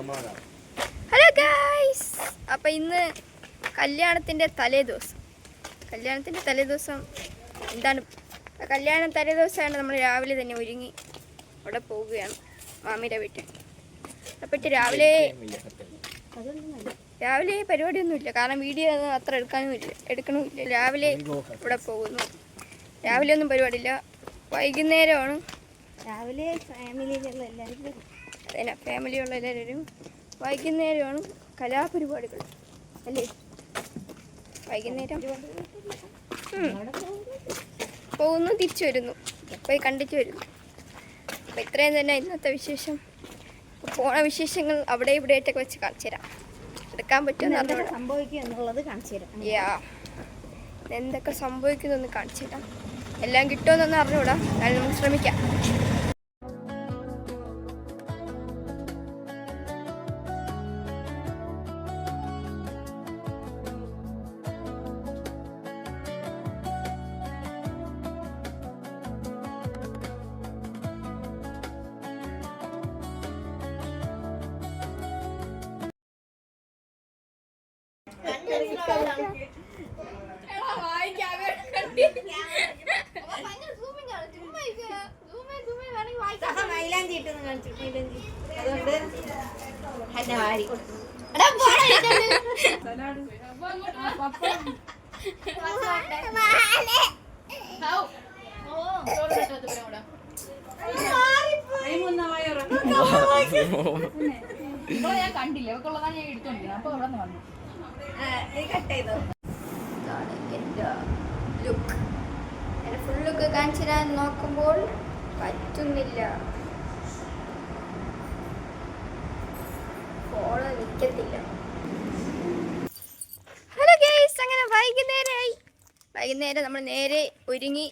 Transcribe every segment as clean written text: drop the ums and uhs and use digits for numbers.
Hello guys, അപ്പം ഇന്ന് കല്യാണത്തിൻ്റെ തലേദിവസം എന്താണ് കല്യാണം തലേദിവസമാണ്. നമ്മൾ രാവിലെ തന്നെ ഒരുങ്ങി അവിടെ പോവുകയാണ് മാമിയുടെ വീട്ടിൽ. അപ്പം രാവിലെ പരിപാടിയൊന്നുമില്ല, കാരണം വീഡിയോ ഒന്നും അത്ര എടുക്കണമില്ല. രാവിലെ ഇവിടെ പോകുന്നു. രാവിലെ ഒന്നും പരിപാടിയില്ല, വൈകുന്നേരമാണ്. രാവിലെ ഫാമിലിയിലുള്ള എല്ലാവരും വൈകുന്നേരമാണ് കലാപരിപാടികൾ അല്ലേ. വൈകുന്നേരം പോകുന്നു, തിരിച്ചു വരുന്നു, പോയി കണ്ടിട്ട് വരുന്നു. അപ്പോൾ ഇത്രയും തന്നെ ഇന്നത്തെ വിശേഷം. പോണ വിശേഷങ്ങൾ അവിടെ ഇവിടെയായിട്ടൊക്കെ വെച്ച് കാണിച്ചു തരാം. എടുക്കാൻ പറ്റുമെന്ന് സംഭവിക്കും എന്നുള്ളത് കാണിച്ചു തരാം. എന്തൊക്കെ സംഭവിക്കുന്നതെന്ന് കാണിച്ചു തരാം. എല്ലാം കിട്ടുമെന്നൊന്നും അറിഞ്ഞൂടാ, എന്നാലും നമുക്ക് ശ്രമിക്കാം. ഞാൻ കണ്ടില്ല, ഇവക്കുള്ളതാണ് ഞാൻ എടുത്തോണ്ടിരുന്നത്. അപ്പൊ അവിടെ നിന്ന് വന്നു ഫുൾ ലുക്ക് കാണിച്ചു തരാൻ നോക്കുമ്പോൾ പറ്റുന്നില്ല, ഫോണ് നിൽക്കത്തില്ല. ഹലോ ഗൈസ്, അങ്ങനെ വൈകുന്നേരം നമ്മൾ നേരെ ഒരുങ്ങി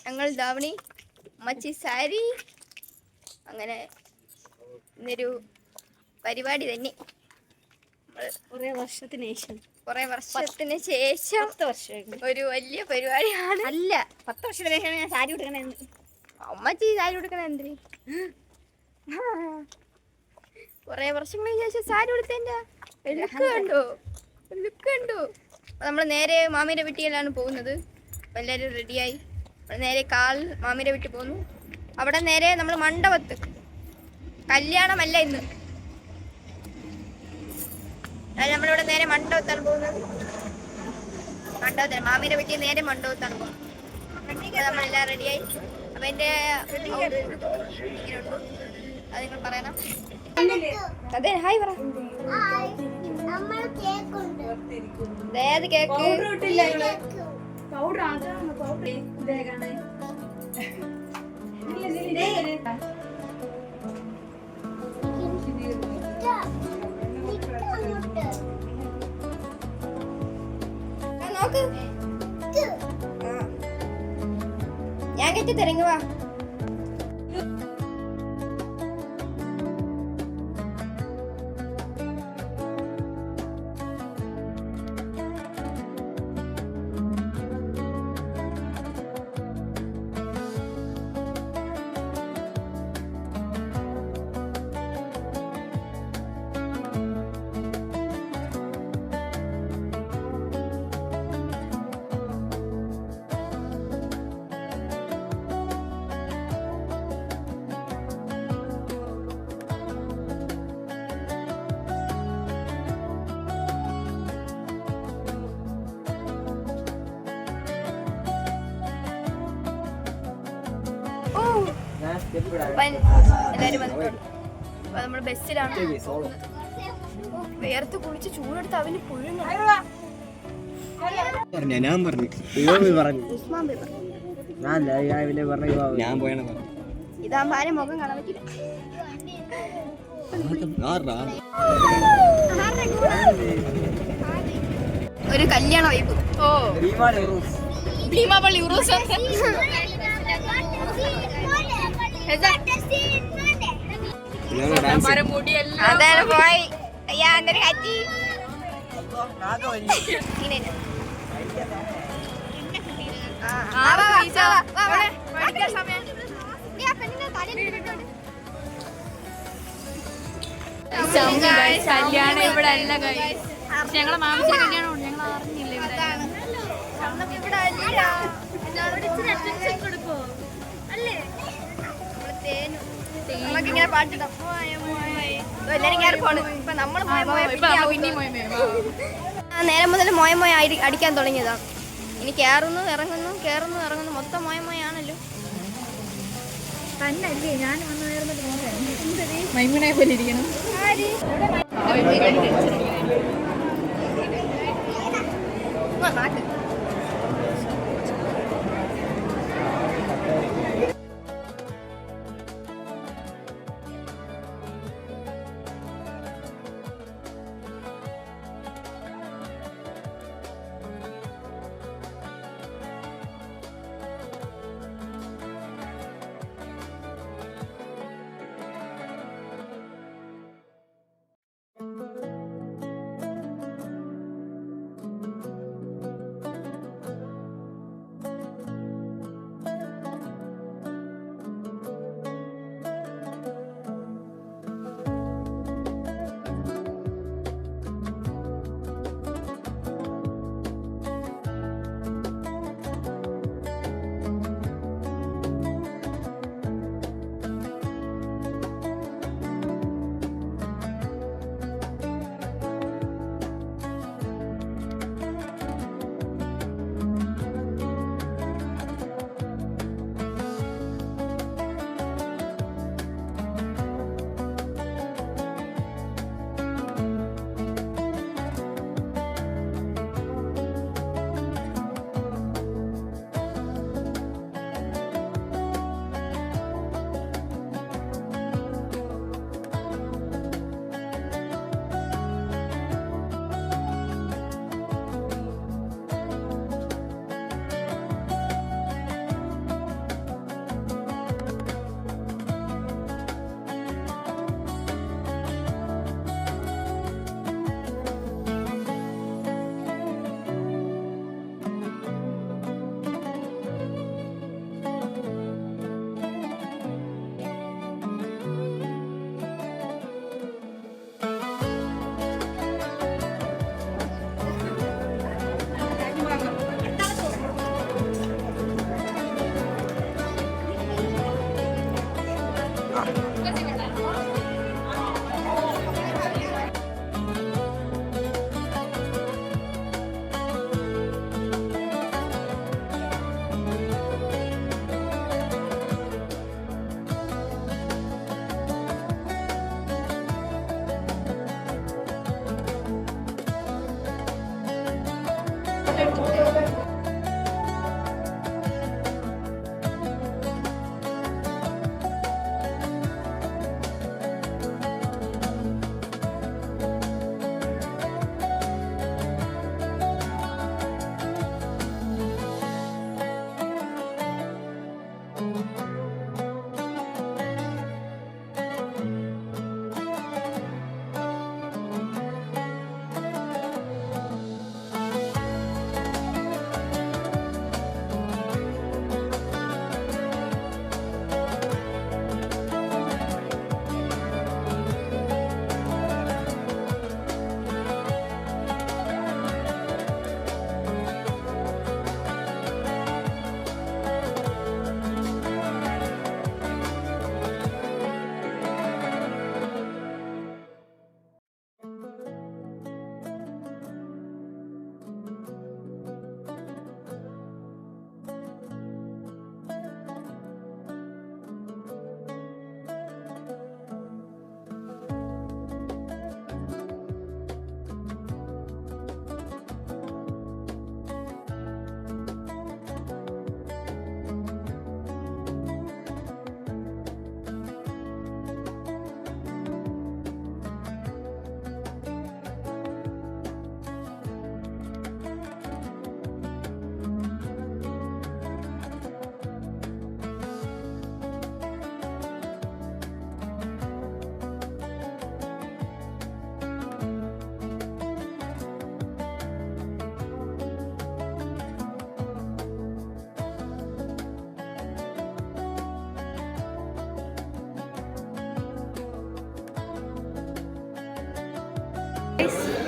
ഞങ്ങൾ ധാവണി മച്ചി സാരി. അങ്ങനെ ഇന്നൊരു പരിപാടി തന്നെ. കുറേ വർഷത്തിന് ശേഷം ഒരു വലിയ പരിപാടിയാണ്. അല്ല, 10 വർഷത്തിന് ശേഷം ഞാൻ സാരി ഉടുക്കണേ. അമ്മച്ചി സാരി ഉടുക്കണ എന്തിന്? കുറേ വർഷങ്ങൾക്ക് ശേഷം സാരി ഉടുത്തതിൻ്റെ ലുക്ക് കണ്ടു. നമ്മൾ നേരെ മാമിയുടെ വീട്ടിലാണ് പോകുന്നത്. അപ്പം എല്ലാവരും റെഡിയായി നേരെ മാമിയുടെ വീട്ടിൽ പോകുന്നു. അവിടെ നേരെ നമ്മൾ മണ്ഡപത്ത്, കല്യാണമല്ല ഇന്ന്, നമ്മളിവിടെ നേരെ മണ്ഡപത്താണ് പോകുന്നത്. മാമിയുടെ വീട്ടിൽ നേരെ മണ്ഡപത്താണ് പോകുന്നത്. നമ്മളെല്ലാം റെഡിയായി. അപ്പം എൻ്റെ ഇങ്ങനെയുണ്ട്, അത് നിങ്ങൾ പറയണം. അതെ, ഹായ് പറ. ഏത് കേക്ക്? നോക്ക്, ഞാൻ കെട്ടി തരങ്ങുവാ. എല്ലാരും വന്നിട്ടുണ്ട്. അപ്പൊ നമ്മള് ബസ്സിലാണ്. വേർത്ത് കുളിച്ച് ചൂടെടുത്ത് അവന് പുഴുങ്ങ. ഇതാകുമ്പോ ആരും മുഖം കാണാൻ പറ്റില്ല. ഒരു കല്യാണ വൈബ്. ഭീമാപള്ളി ഉറൂസ്. അതാണ് പോയി. അയ്യാ, എന്തൊരു കാറ്റി. കല്യാണം ഇവിടെ അല്ല പക്ഷെ ഞങ്ങളെ മാമന്റെ കല്യാണം ഉണ്ട് ഞങ്ങൾ അറിഞ്ഞില്ല ഇവിടെ ഇവിടെ അല്ല. നമുക്കിങ്ങനെ പാട്ടിടാം. എല്ലാരും കയറി പോണ്. ഇപ്പൊ നമ്മള് നേരം മുതൽ മോയ മോയ അടിക്കാൻ തുടങ്ങിയതാ. ഇനി കയറുന്നു ഇറങ്ങുന്നു കയറുന്നു ഇറങ്ങുന്നു മൊത്തം മോയ മോയാണല്ലോ. തന്നല്ലേ ഞാൻ വന്ന് നേർന്നിട്ട് മൈമുനെ പോലെ ഇരിക്കണം. നാട്ട്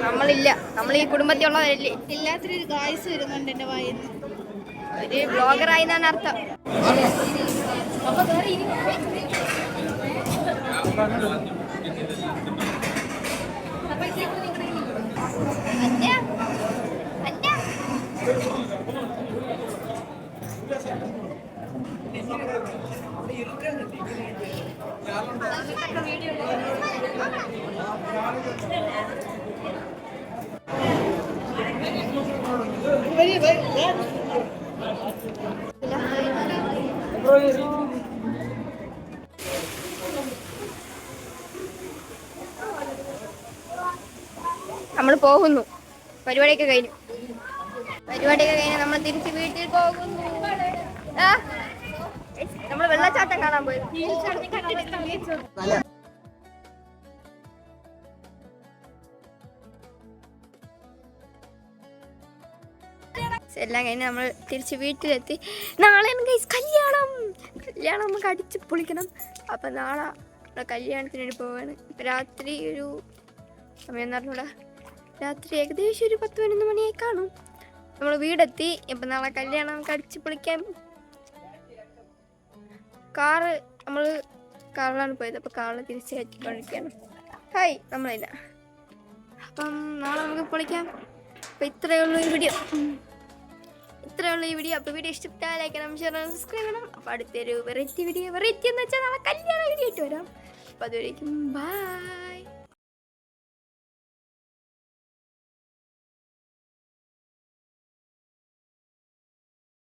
നമ്മളില്ല, നമ്മൾ ഈ കുടുംബത്തിലുള്ളവരല്ലേ. എല്ലാത്തിനും ഒരു ഗായ്സ് വരുന്നുണ്ട് എൻ്റെ വായിന്ന്. ഒരു ബ്ലോഗറായി എന്നാണ് അർത്ഥം. അല്ല അല്ല നമ്മൾ പോകുന്നു. പരിപാടിയൊക്കെ കഴിഞ്ഞു. നമ്മൾ തിരിച്ച് വീട്ടിൽ പോകുന്നു. നമ്മൾ വെള്ളച്ചാട്ടം കാണാൻ പോയത്. എല്ലാം കഴിഞ്ഞ് നമ്മൾ തിരിച്ച് വീട്ടിലെത്തി. നാളെ കല്യാണം നമുക്ക് അടിച്ച് പൊളിക്കണം. അപ്പം നാളെ കല്യാണത്തിന് വേണ്ടി പോവാണ്. ഇപ്പം രാത്രി ഒരു സമയം എന്ന് പറഞ്ഞൂടാ, രാത്രി ഏകദേശം ഒരു 10-11 മണിയായി കാണും. നമ്മൾ വീടെത്തി. ഇപ്പം നാളെ കല്യാണം നമുക്ക് അടിച്ച് പൊളിക്കാം. നമ്മൾ കാറിലാണ് പോയത്. അപ്പോൾ കാറിൽ തിരിച്ച് കയറ്റിക്കൊണ്ടിരിക്കുകയാണ്. ഹായ്, നമ്മളില്ല. അപ്പം നാളെ നമുക്ക് പൊളിക്കാം. അപ്പം ഇത്രയേ ഉള്ളൂ ഈ വീഡിയോ. അപ്പോൾ വീഡിയോ ഇഷ്ടപ്പെട്ടാൽ ലൈക്ക് ചെയ്യണം, ഷെയർ ചെയ്യണം, സബ്സ്ക്രൈബ് ചെയ്യണം. അപ്പോൾ അടുത്തൊരു വെറൈറ്റി എന്ന് വെച്ചാൽ നാളെ കല്യാണ വീഡിയോ ആയിട്ട് വരാം. അപ്പോൾ അതുവരേക്കും ബൈ.